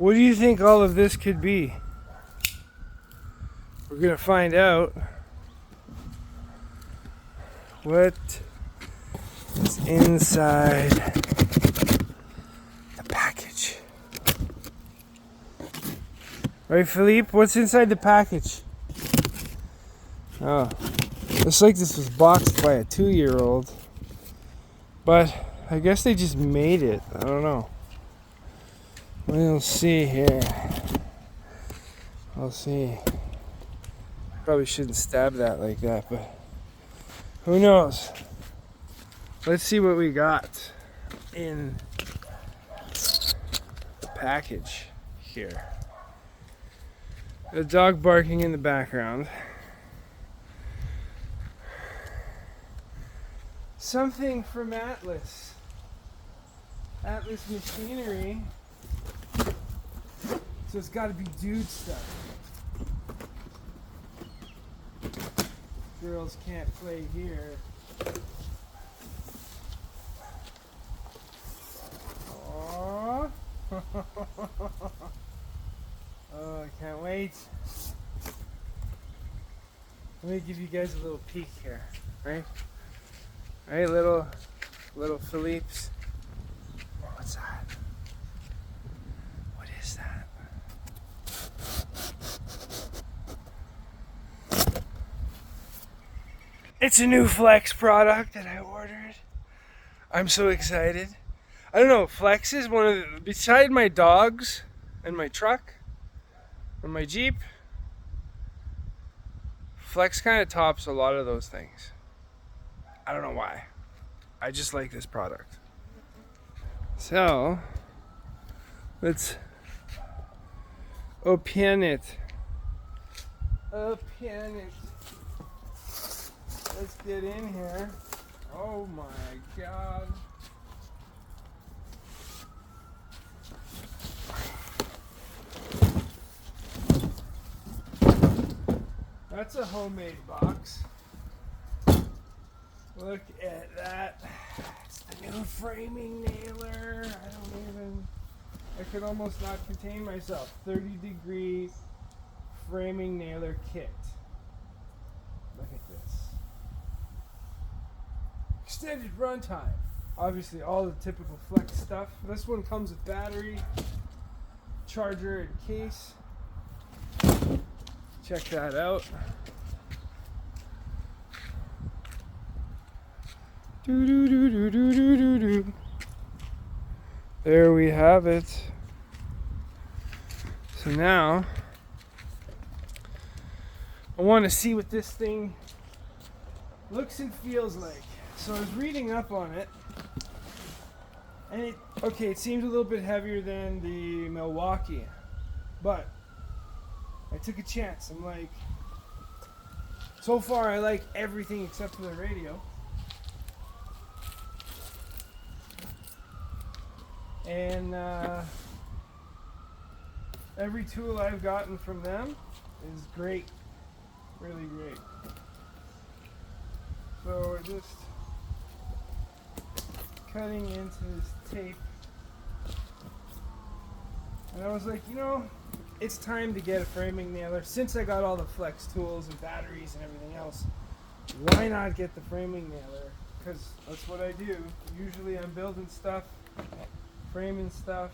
What do you think all of this could be? We're gonna find out what is inside the package. Right, Philippe? What's inside the package? Oh, looks like this was boxed by a 2-year-old. But I guess they just made it. I don't know. We'll see here. I'll see. Probably shouldn't stab that like that, but who knows? Let's see what we got in the package here. A dog barking in the background. Something from Atlas. Atlas Machinery. So it's got to be dude stuff. Girls can't play here. Aww. Oh, I can't wait. Let me give you guys a little peek here, right? Right, little Philippe's. What's that? What is that? It's a new Flex product that I ordered. I'm so excited. I don't know, Flex is one of the, beside my dogs and my truck and my Jeep, Flex kind of tops a lot of those things. I don't know why. I just like this product. So, let's open it. Open it. Let's get in here. Oh my God. That's a homemade box. Look at that. It's the new framing nailer. I could almost not contain myself. 30-degree framing nailer kit. Look at this. Extended runtime. Obviously all the typical Flex stuff. This one comes with battery, charger, and case. Check that out. There we have it. So now I want to see what this thing looks and feels like. So I was reading up on it, and it seems a little bit heavier than the Milwaukee, but I took a chance. I'm like, so far I like everything except for the radio. And every tool I've gotten from them is great. Really great. So we're just cutting into this tape. And I was like, you know, it's time to get a framing nailer. Since I got all the Flex tools and batteries and everything else, why not get the framing nailer? Because that's what I do. Usually I'm building stuff, framing stuff,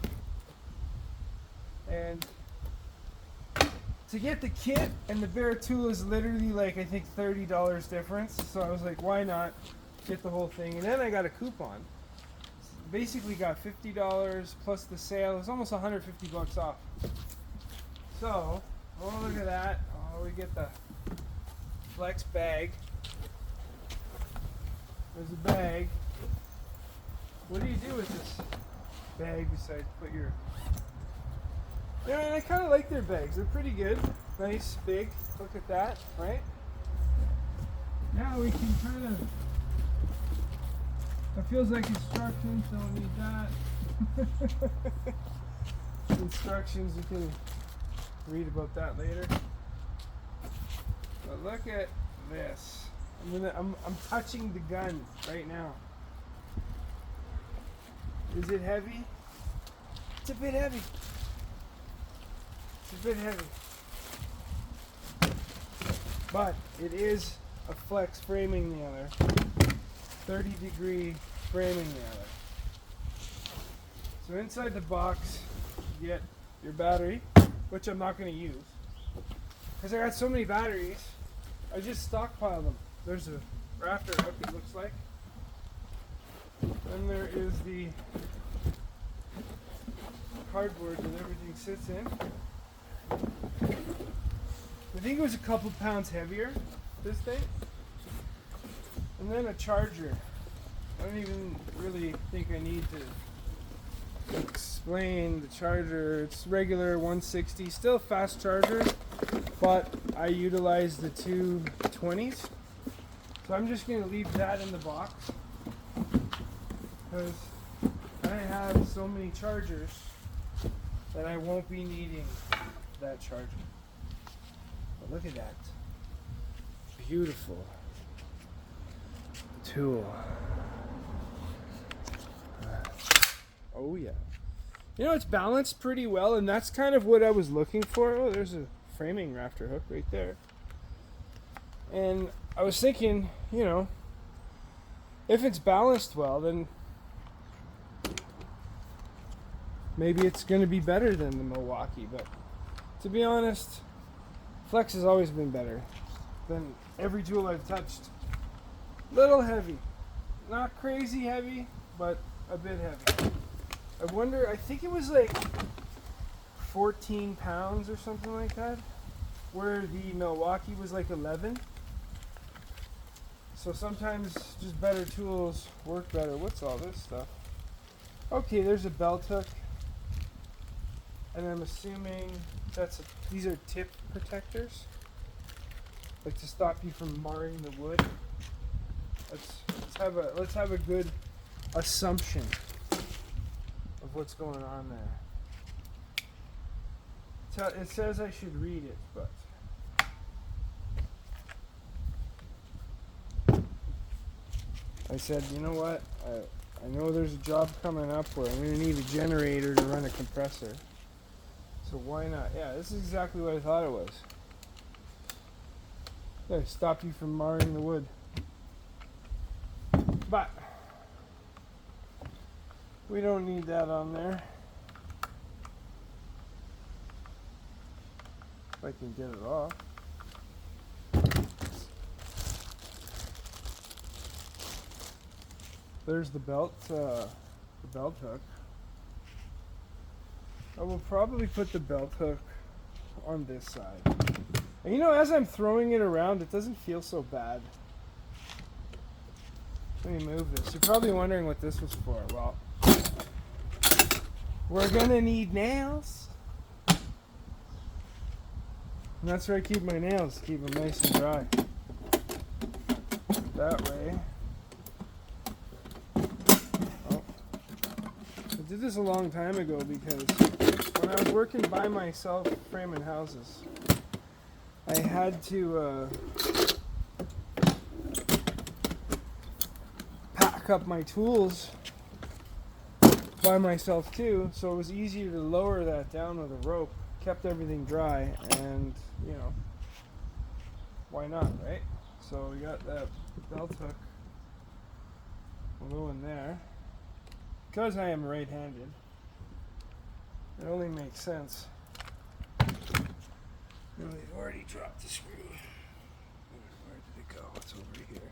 and to get the kit and the bare tool is literally like, I think $30 difference. So I was like, why not get the whole thing? And then I got a coupon. Basically got $50 plus the sale. It was almost $150 off. So, oh look at that. Oh, we get the Flex bag. There's a bag. What do you do with this bag besides put your... Yeah, and I kind of like their bags. They're pretty good. Nice, big. Look at that, right? Now we can kind of... That feels like instructions. Don't need that. Instructions, you can read about that later. But look at this. I'm touching the gun right now. Is it heavy? It's a bit heavy. It's a bit heavy. But it is a flex framing nailer. 30-degree framing nailer. So inside the box, you get your battery, which I'm not going to use. Because I got so many batteries, I just stockpile them. There's a rafter hook, it looks like. Then there is the cardboard that everything sits in. I think it was a couple pounds heavier, this thing. And then a charger. I don't even really think I need to explain the charger. It's regular 160, still fast charger, but I utilize the 220s. So I'm just going to leave that in the box because I have so many chargers that I won't be needing that charger. But look at that. Beautiful tool. Oh yeah. You know, it's balanced pretty well, and that's kind of what I was looking for. Oh, there's a framing rafter hook right there. And I was thinking, you know, if it's balanced well, then maybe it's going to be better than the Milwaukee. But to be honest, Flex has always been better than every tool I've touched. Little heavy. Not crazy heavy, but a bit heavy. I wonder, I think it was like 14 pounds or something like that, where the Milwaukee was like 11. So sometimes just better tools work better. What's all this stuff? Okay, there's a belt hook. And I'm assuming these are tip protectors, like to stop you from marring the wood. Let's have a good assumption of what's going on there. It says I should read it, but I said, you know what? I know there's a job coming up where I'm going to need a generator to run a compressor. So why not? Yeah, this is exactly what I thought it was. Yeah, stop you from marring the wood. But we don't need that on there. If I can get it off. There's the belt hook. I will probably put the belt hook on this side. And you know, as I'm throwing it around, it doesn't feel so bad. Let me move this. You're probably wondering what this was for. Well, we're gonna need nails. And that's where I keep my nails, keep them nice and dry. That way. Oh. I did this a long time ago because when I was working by myself framing houses, I had to pack up my tools by myself too, so it was easier to lower that down with a rope, kept everything dry, and you know, why not, right? So we got that belt hook going there. Because I am right-handed, it only makes sense. No, we've already dropped the screw. Where did it go? It's over here.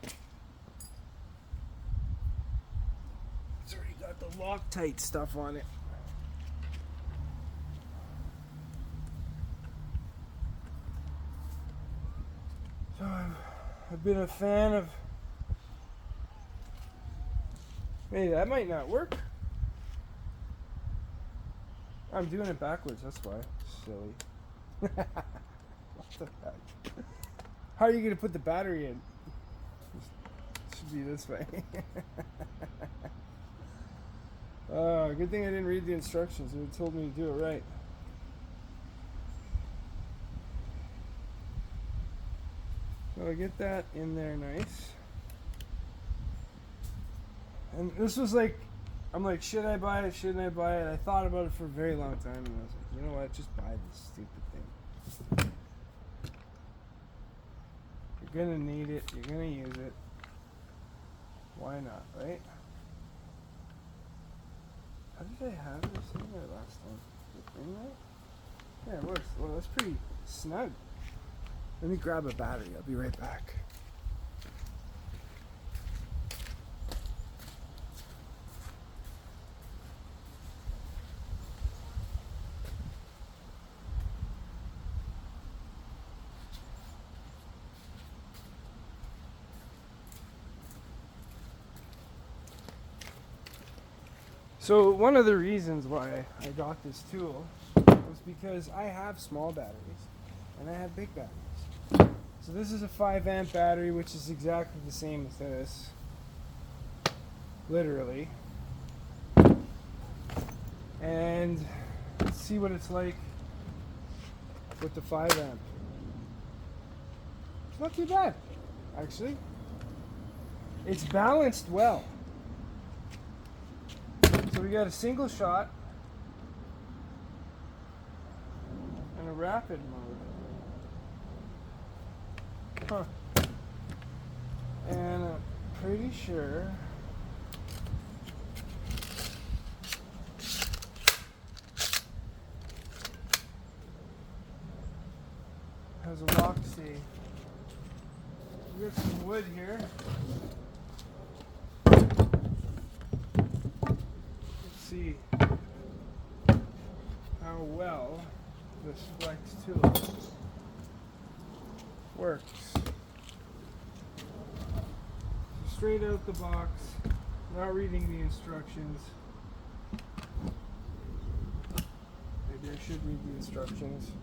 It's already got the Loctite stuff on it. So I've been a fan of... Hey, that might not work. I'm doing it backwards, that's why. Silly. What the heck? How are you going to put the battery in? It should be this way. Good thing I didn't read the instructions. It would have told me to do it right. So I get that in there nice. And this was like I'm like, should I buy it? Shouldn't I buy it? I thought about it for a very long time, and I was like, you know what? Just buy this stupid thing. You're gonna need it. You're gonna use it. Why not, right? How did I have this in there last time? In there? Yeah, it works. Well, that's pretty snug. Let me grab a battery. I'll be right back. So one of the reasons why I got this tool was because I have small batteries and I have big batteries. So this is a 5 amp battery, which is exactly the same as this, literally. And let's see what it's like with the 5 amp. It's not too bad, actually. It's balanced well. So we got a single shot and a rapid mode. Huh. And I'm pretty sure has a lock-see. We got some wood here. See how well this flex tool works. Straight out the box, not reading the instructions. Maybe I should read the instructions.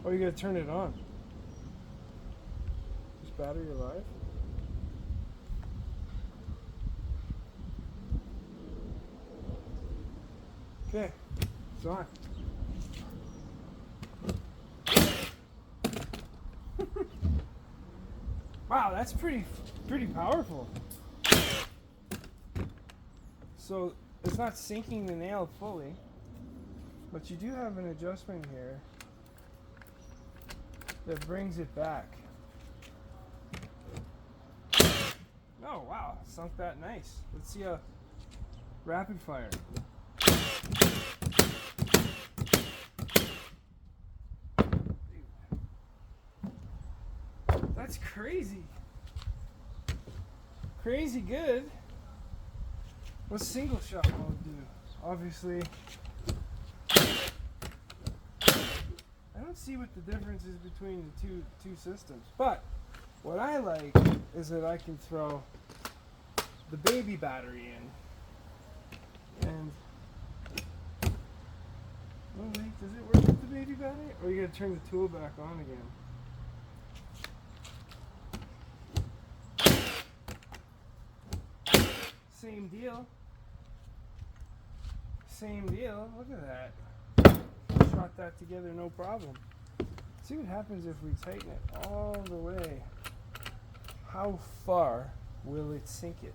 Oh, you gotta turn it on. Is battery alive? Okay, it's on. Wow, that's pretty powerful. So it's not sinking the nail fully, but you do have an adjustment here that brings it back. Oh wow, sunk that nice. Let's see a rapid fire. That's crazy. Crazy good. What's single shot mode do? Obviously, I don't see what the difference is between the two systems. But what I like is that I can throw the baby battery in. And oh wait, does it work with the baby battery? Or you gotta turn the tool back on again? Same deal. Same deal. Look at that. Shot that together, no problem. See what happens if we tighten it all the way. How far will it sink it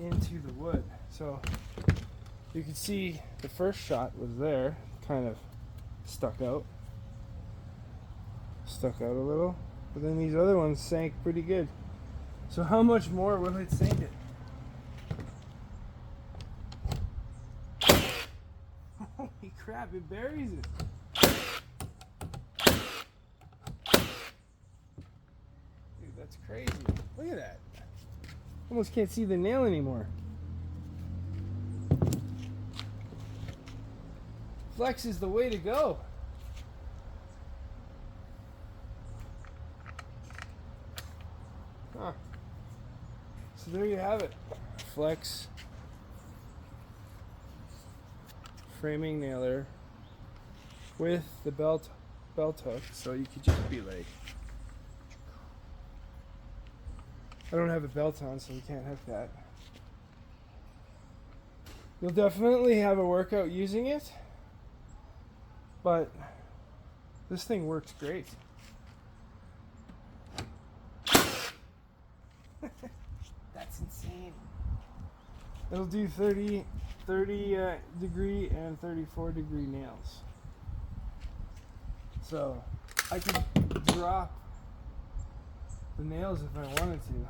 into the wood? So you can see the first shot was there, kind of stuck out a little, but then these other ones sank pretty good. So how much more will it sink it? Holy crap, it buries it. Dude, that's crazy. Look at that. Almost can't see the nail anymore. Flex is the way to go. Huh. So there you have it. Flex framing nailer with the belt hook, so you could just be like, I don't have a belt on, so we can't hook that. You'll definitely have a workout using it, but this thing works great. That's insane. It'll do 30 degree and 34 degree nails. So I could drop the nails if I wanted to.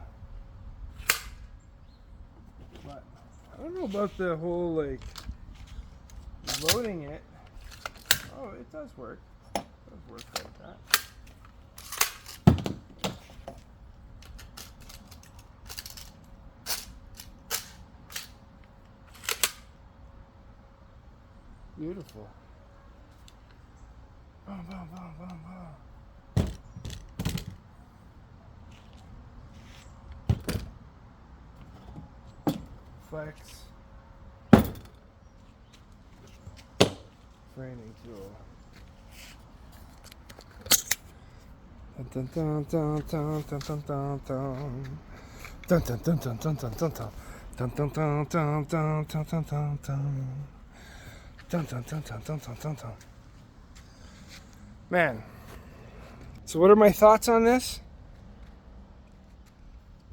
But I don't know about the whole like loading it. Oh, it does work. It does work like that. Beautiful. Boom, boom, boom, boom, boom. Flex. Framing tool. Dun dun dun dun dun dun dun dun. Dun dun dun dun dun dun dun dun. Dun dun dun dun dun dun dun dun dun. Dun dun dun dun dun dun dun dun. Man. So what are my thoughts on this?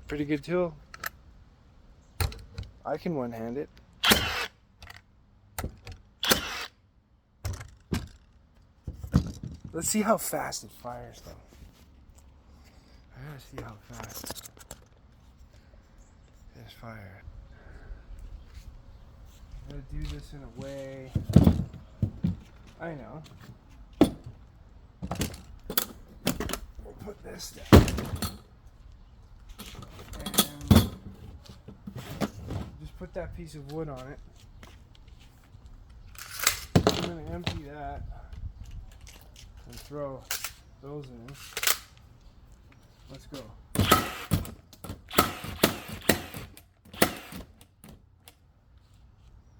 Pretty good tool. I can one-hand it. Let's see how fast it fires though. I gotta see how fast it's fired. I'm gonna do this in a way. I know. We'll put this down. And just put that piece of wood on it. I'm gonna empty that and throw those in. Let's go.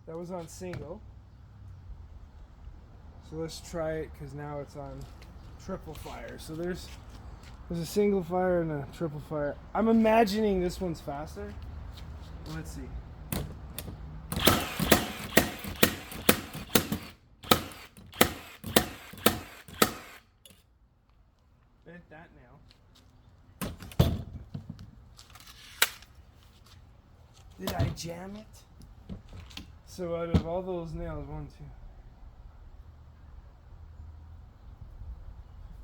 That was on single. So let's try it because now it's on triple fire. So there's a single fire and a triple fire. I'm imagining this one's faster. Let's see. Bent that nail. Did I jam it? So out of all those nails, 1, 2,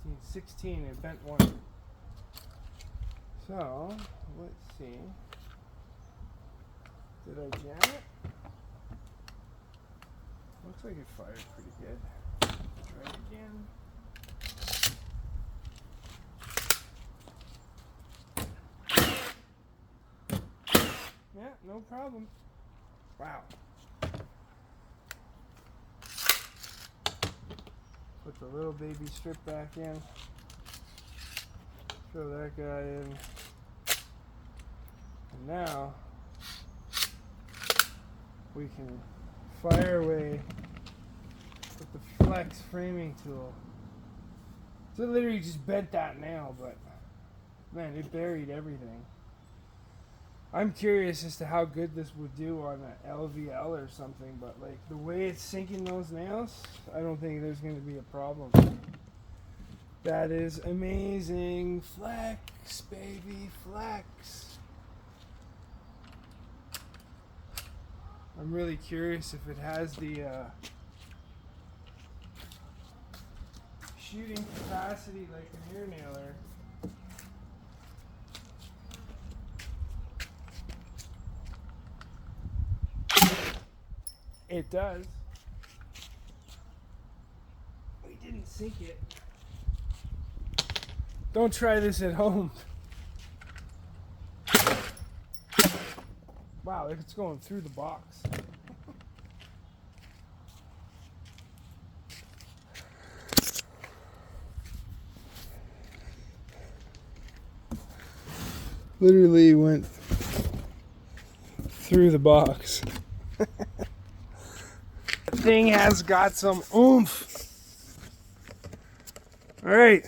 15, 16, it bent one. So, let's see. Did I jam it? Looks like it fired pretty good. Try it again. Yeah, no problem. Wow. Put the little baby strip back in. Throw that guy in. And now we can fire away with the flex framing tool. So it literally just bent that nail, but man, it buried everything. I'm curious as to how good this would do on an LVL or something, but like the way it's sinking those nails, I don't think there's going to be a problem. That is amazing. Flex, baby, flex. I'm really curious if it has the shooting capacity like an ear nailer. It does. We didn't sink it. Don't try this at home. Wow, it's going through the box. Literally went through the box. The thing has got some oomph. Alright,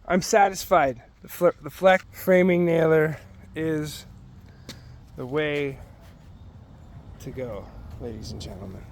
I'm satisfied. The flex framing nailer is the way to go, ladies and gentlemen.